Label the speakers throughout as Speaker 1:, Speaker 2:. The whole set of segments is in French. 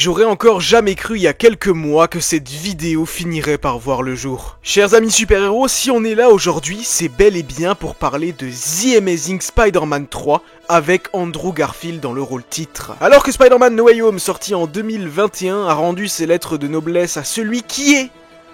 Speaker 1: J'aurais encore jamais cru il y a quelques mois que cette vidéo finirait par voir le jour. Chers amis super-héros, si on est là aujourd'hui, c'est bel et bien pour parler de The Amazing Spider-Man 3 avec Andrew Garfield dans le rôle titre. Alors que Spider-Man No Way Home, sorti en 2021, a rendu ses lettres de noblesse à celui qui est,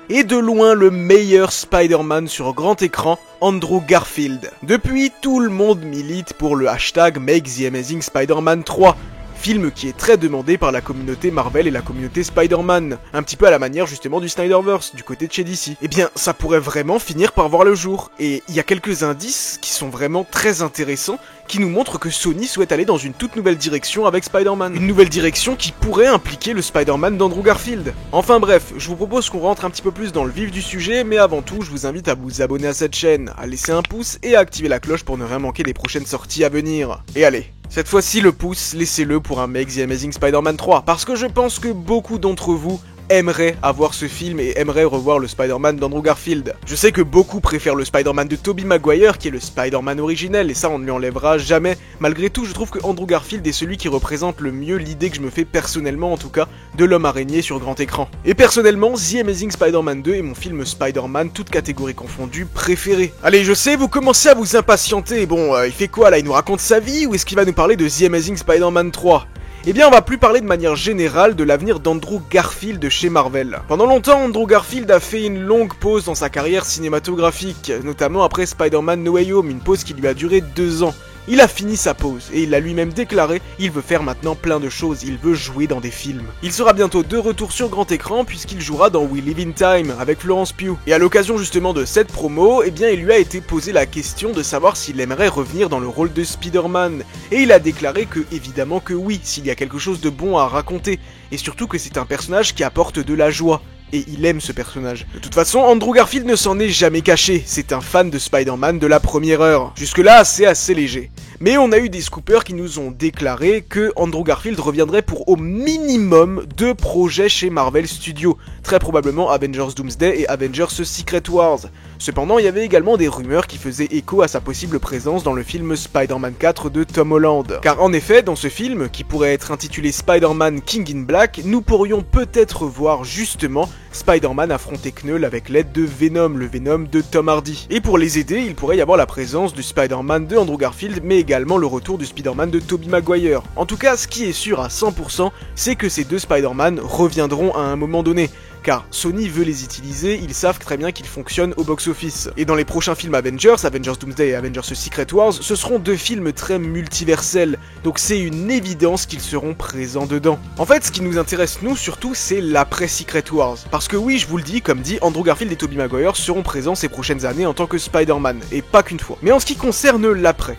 Speaker 1: et de loin le meilleur Spider-Man sur grand écran, Andrew Garfield. Depuis, tout le monde milite pour le hashtag Make the Amazing Spider-Man 3, film qui est très demandé par la communauté Marvel et la communauté Spider-Man, un petit peu à la manière justement du Snyderverse, du côté de chez DC. Eh bien, ça pourrait vraiment finir par voir le jour, et il y a quelques indices qui sont vraiment très intéressants, qui nous montrent que Sony souhaite aller dans une toute nouvelle direction avec Spider-Man. Une nouvelle direction qui pourrait impliquer le Spider-Man d'Andrew Garfield. Enfin bref, je vous propose qu'on rentre un petit peu plus dans le vif du sujet, mais avant tout, je vous invite à vous abonner à cette chaîne, à laisser un pouce et à activer la cloche pour ne rien manquer des prochaines sorties à venir. Et allez, cette fois-ci le pouce, laissez-le pour un Make the Amazing Spider-Man 3, parce que je pense que beaucoup d'entre vous aimerait avoir ce film et aimerait revoir le Spider-Man d'Andrew Garfield. Je sais que beaucoup préfèrent le Spider-Man de Tobey Maguire qui est le Spider-Man originel et ça on ne lui enlèvera jamais. Malgré tout, je trouve que Andrew Garfield est celui qui représente le mieux l'idée que je me fais personnellement en tout cas de l'homme araignée sur grand écran. Et personnellement, The Amazing Spider-Man 2 est mon film Spider-Man, toute catégorie confondue, préféré. Allez, je sais, vous commencez à vous impatienter. Bon, il fait quoi là? Il nous raconte sa vie ou est-ce qu'il va nous parler de The Amazing Spider-Man 3? Eh bien, on va plus parler de manière générale de l'avenir d'Andrew Garfield de chez Marvel. Pendant longtemps, Andrew Garfield a fait une longue pause dans sa carrière cinématographique, notamment après Spider-Man No Way Home, une pause qui lui a duré 2 ans. Il a fini sa pause, et il l'a lui-même déclaré, il veut faire maintenant plein de choses, il veut jouer dans des films. Il sera bientôt de retour sur grand écran, puisqu'il jouera dans We Live in Time, avec Florence Pugh. Et à l'occasion justement de cette promo, eh bien il lui a été posé la question de savoir s'il aimerait revenir dans le rôle de Spider-Man. Et il a déclaré que, évidemment que oui, s'il y a quelque chose de bon à raconter, et surtout que c'est un personnage qui apporte de la joie. Et il aime ce personnage. De toute façon, Andrew Garfield ne s'en est jamais caché, c'est un fan de Spider-Man de la première heure. Jusque-là, c'est assez léger. Mais on a eu des scoopers qui nous ont déclaré que Andrew Garfield reviendrait pour au minimum 2 projets chez Marvel Studios, très probablement Avengers Doomsday et Avengers Secret Wars. Cependant, il y avait également des rumeurs qui faisaient écho à sa possible présence dans le film Spider-Man 4 de Tom Holland. Car en effet, dans ce film, qui pourrait être intitulé Spider-Man King in Black, nous pourrions peut-être voir justement Spider-Man affronter Knull avec l'aide de Venom, le Venom de Tom Hardy. Et pour les aider, il pourrait y avoir la présence du Spider-Man de Andrew Garfield, mais également le retour du Spider-Man de Tobey Maguire. En tout cas, ce qui est sûr à 100%, c'est que ces 2 Spider-Man reviendront à un moment donné. Car Sony veut les utiliser, ils savent très bien qu'ils fonctionnent au box-office. Et dans les prochains films Avengers Doomsday et Avengers Secret Wars, ce seront 2 films très multiversels, donc c'est une évidence qu'ils seront présents dedans. En fait, ce qui nous intéresse nous surtout, c'est l'après Secret Wars. Parce que oui, je vous le dis, comme dit, Andrew Garfield et Tobey Maguire seront présents ces prochaines années en tant que Spider-Man, et pas qu'une fois. Mais en ce qui concerne l'après,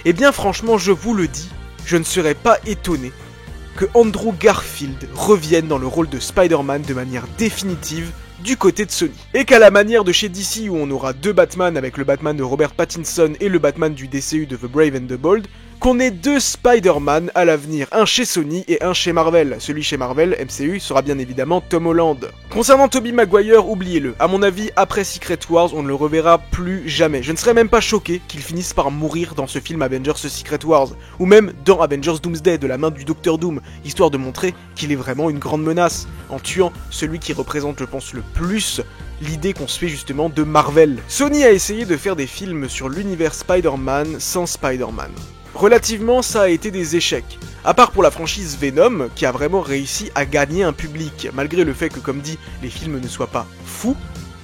Speaker 1: eh bien franchement, je vous le dis, je ne serais pas étonné que Andrew Garfield revienne dans le rôle de Spider-Man de manière définitive du côté de Sony. Et qu'à la manière de chez DC où on aura 2 Batman avec le Batman de Robert Pattinson et le Batman du DCU de The Brave and the Bold, qu'on ait 2 Spider-Man à l'avenir, un chez Sony et un chez Marvel. Celui chez Marvel, MCU, sera bien évidemment Tom Holland. Concernant Tobey Maguire, oubliez-le. À mon avis, après Secret Wars, on ne le reverra plus jamais. Je ne serais même pas choqué qu'il finisse par mourir dans ce film Avengers Secret Wars, ou même dans Avengers Doomsday de la main du Docteur Doom, histoire de montrer qu'il est vraiment une grande menace, en tuant celui qui représente, je pense, le plus l'idée qu'on se fait justement de Marvel. Sony a essayé de faire des films sur l'univers Spider-Man sans Spider-Man. Relativement, ça a été des échecs. À part pour la franchise Venom, qui a vraiment réussi à gagner un public, malgré le fait que, comme dit, les films ne soient pas fous,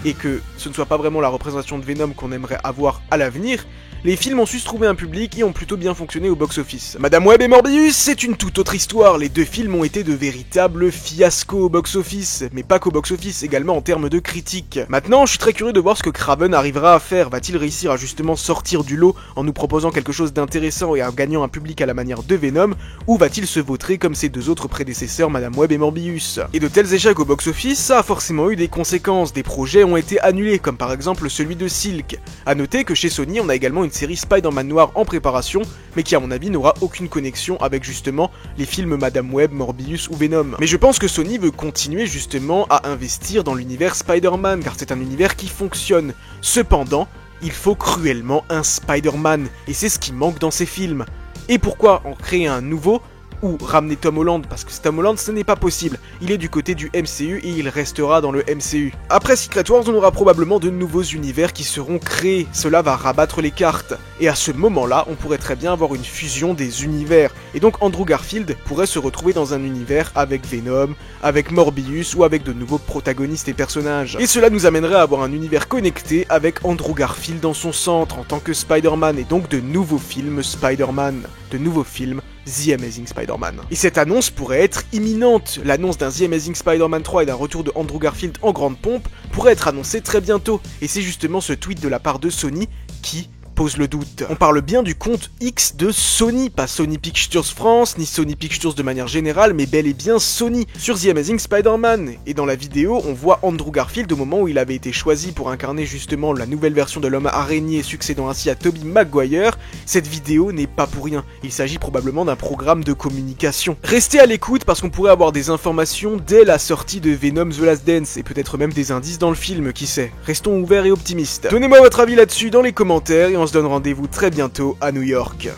Speaker 1: et que ce ne soit pas vraiment la représentation de Venom qu'on aimerait avoir à l'avenir, les films ont su se trouver un public et ont plutôt bien fonctionné au box-office. Madame Web et Morbius, c'est une toute autre histoire, les 2 films ont été de véritables fiascos au box-office, mais pas qu'au box-office, également en termes de critiques. Maintenant, je suis très curieux de voir ce que Craven arrivera à faire, va-t-il réussir à justement sortir du lot en nous proposant quelque chose d'intéressant et en gagnant un public à la manière de Venom, ou va-t-il se vautrer comme ses 2 autres prédécesseurs, Madame Web et Morbius? Et de tels échecs au box-office, ça a forcément eu des conséquences, des projets ont été annulés, comme par exemple celui de Silk. A noter que chez Sony, on a également une série Spider-Man noir en préparation, mais qui à mon avis n'aura aucune connexion avec justement les films Madame Web, Morbius ou Venom. Mais je pense que Sony veut continuer justement à investir dans l'univers Spider-Man, car c'est un univers qui fonctionne. Cependant, il faut cruellement un Spider-Man, et c'est ce qui manque dans ces films. Et pourquoi en créer un nouveau ou ramener Tom Holland, parce que Tom Holland ce n'est pas possible, il est du côté du MCU et il restera dans le MCU. Après Secret Wars, on aura probablement de nouveaux univers qui seront créés, cela va rabattre les cartes, et à ce moment-là, on pourrait très bien avoir une fusion des univers, et donc Andrew Garfield pourrait se retrouver dans un univers avec Venom, avec Morbius ou avec de nouveaux protagonistes et personnages. Et cela nous amènerait à avoir un univers connecté avec Andrew Garfield dans son centre en tant que Spider-Man, et donc de nouveaux films Spider-Man, de nouveaux films The Amazing Spider-Man. Et cette annonce pourrait être imminente. L'annonce d'un The Amazing Spider-Man 3 et d'un retour de Andrew Garfield en grande pompe pourrait être annoncée très bientôt. Et c'est justement ce tweet de la part de Sony qui pose le doute. On parle bien du compte X de Sony, pas Sony Pictures France, ni Sony Pictures de manière générale, mais bel et bien Sony, sur The Amazing Spider-Man. Et dans la vidéo, on voit Andrew Garfield au moment où il avait été choisi pour incarner justement la nouvelle version de l'homme araignée, succédant ainsi à Tobey Maguire. Cette vidéo n'est pas pour rien, il s'agit probablement d'un programme de communication. Restez à l'écoute parce qu'on pourrait avoir des informations dès la sortie de Venom The Last Dance, et peut-être même des indices dans le film, qui sait. Restons ouverts et optimistes. Donnez-moi votre avis là-dessus dans les commentaires, et on se donne rendez-vous très bientôt à New York.